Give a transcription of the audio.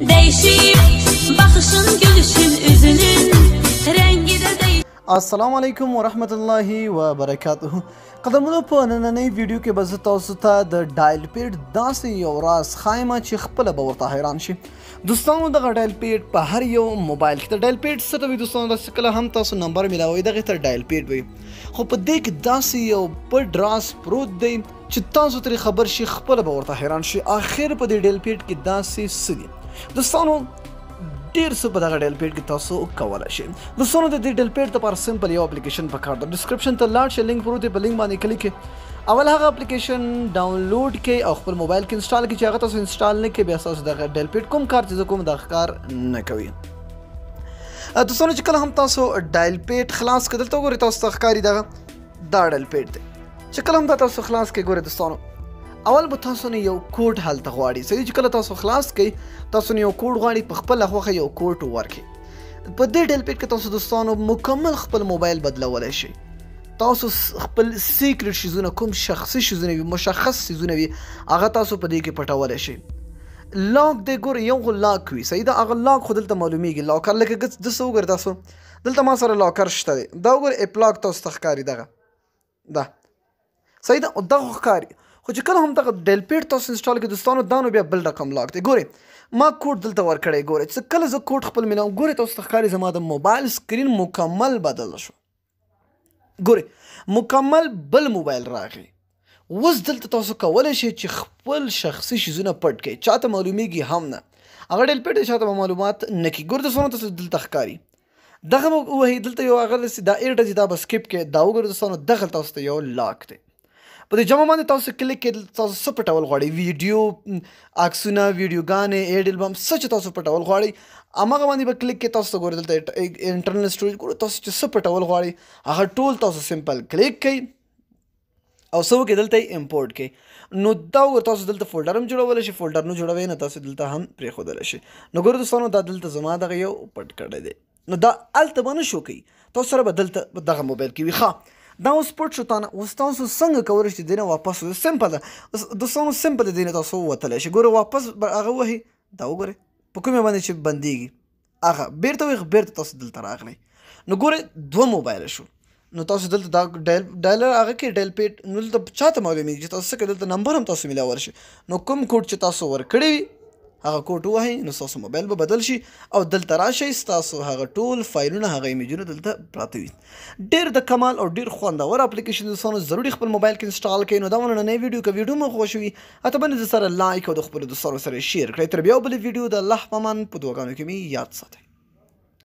Değişir bakışın, gülüşün, üzünün rengi de değişir. السلام علیکم ورحمت الله وبرکاته. قدمونو په نننۍ ویډیو کې به زه تاسو ته د ډایل پیډ داسې یو راز ښایم چې خپله به ورته حیران شي. دوستانو دغه ډایل پیډ په هر یو موبایل کې د ډایل پیډ څه ته وایي دوستانو، داسې کله هم تاسو نمبر میلاوئ دغې ته ډایل پیډ وایي، خو په دې کې داسې یو پټ راز پروت دی چې تاسو ترې خبر شي خپله به ورته حیران شي. آخر په دې ډایل پیډ کې داسې څه دي دوستانو؟ ډیر څه په دغه ډایل پیډ کې تاسو کولی شئ. دوستانو د دې ډایل پیډ لپاره سمپل یو اپلیکیشن پکار ده. ډسکرپشن ته لاړ شئ، لینک پروت دی، په لینک باندې کلیک کړئ. اول هغه اپلیکیشن ډاونلوډ کړئ او خپل موبایل کې انسټال کړئ. چې هغه تاسو انسټال نه کړئ بیا ستاسو دغه ډایل پیډ کوم کار چې زه کوم دغه کار نه کوي. دوستانو چې کله هم تاسو ډایل پیډ خلاص کړئ، دلته وګورئ تاسو ته ښکاري دا ډایل پیډ دی. چې کله هم دا تاسو خلاص کړئ، ګورئ دوستانو اول به تاسو نه یو کوډ هلته غواړي. صحیح، چې کله تاسو خلاص کړئ تاسو نه یو کوډ غواړي، په خپله خوښه یو کوډ ورکړئ. په دې ډایل پیډ کې تاسو دوستانو مکمل خپل موبایل بدلولی شئ. تاسو خپل سیکرټ شیزونه، کوم شخصي شیزونه وي، مشخص شیزونه وي، هغه تاسو په دې کې پټولی شئ. لاک دی، ګورئ یو خو لاک وي، صحیح ده، هغه لاک خو دلته معلومیږي. لاکر لکه داسې وګورئ تاسو دلته ما سره لاکر شته دی، دا وګورئ اپ لاک تاسو ته ښکاري دغه ده، صحیح ده، دغه ښکاري. خو چې کله هم دغه ډایل پیډ تاسو انسټال کړئ دوستانو، دا نو بیا بل رقم لاک دی. ګورئ ما کوډ دلته ورکړی، ګورئ چې کله زه کوډ خپل میلاوم، ګورئ تاسو ته ښکاري زما د موبایل سکرین مکمل بدل شو. ګورئ مکمل بل موبایل راغی. اوس دلته تاسو کولی شئ چې خپل شخصي شیزونه پټ کړئ، چاته معلومیږي هم نه. هغه ډایل پیډ چاته به معلومات نه کړي. ګورئ دوستانو تاسو دلته ښکاري دغه به ووهئ، دلته یو هغه دا ایډ دی، دا به سکپ کړئ. دا وګورئ دوستانو دغه تاسو ته یو لاک دی. په دې جمع باندې تاسو کلیک کړئ، تاسو څه پټول غواړئ، ویډیو، عکسونه، ویډیوګانې، ایډ البم، څه چې تاسو پټول غواړئ هماغه باندې به کلیک کړئ. تاسو ته ګورئ دلته انټرنل سټوریج، ګورئ تاسو چې څه پټول غواړئ هغه ټول تاسو سمپل کلیک کړئ او څه وکړئ دلته یې امپورټ کړئ. نو دا وګورئ تاسو دلته فولډر هم جوړولی شئ، فولډر نه جوړوئ نه تاسو دلته هم پرېښودلی شئ. نو ګورئ دوستانو دا دلته زما دغه یو پټ کړی دی، نو دا هلته به نه شو کوي، تاسو سره به دلته دغه موبایل کې وي. ښه دا اوس پټ شو تانه. اوس تاسو څنګه کولی شئ دې نه واپس وځئ؟ سمپل ده دوستانو، سمپل دې نه تاسو ووتلی شئ. ګورئ واپس به هغه ووهئ، دا وګورئ په کومې باندې چې بندېږي هغه بېرته ووهئ، بېرته تاسو دلته راغلی. نو ګورئ دوه موبایله شو. نو تاسو دلته دا ډایلر هغه کې ډایل پیډ، نو دلته چاته معلومیږي چې تاسو څه کوئ، دلته نمبر هم تاسو میلاولی شئ. نو کوم کوډ چې تاسو ورکړی وي هغه کوډ ووهئ، نو ستاسو موبایل به بدل شي او دلته راشئ، ستاسو هغه ټول فایلونه، هغه ایمیجونه دلته پراته وي. ډېر د کمال او ډېر خوندور اپلیکیشن دوستانو، ضروري خپل موبایل کې انسټال کړئ. نو دا نننۍ ویډیو که ویډیو مو خوښ وي اته باندې د سره لایک او د خپلو دوستانو سره شیر کړئ. تر بیا بلې ویډیو د الله په امان په دعاګانو کې مې یاد ساتئ.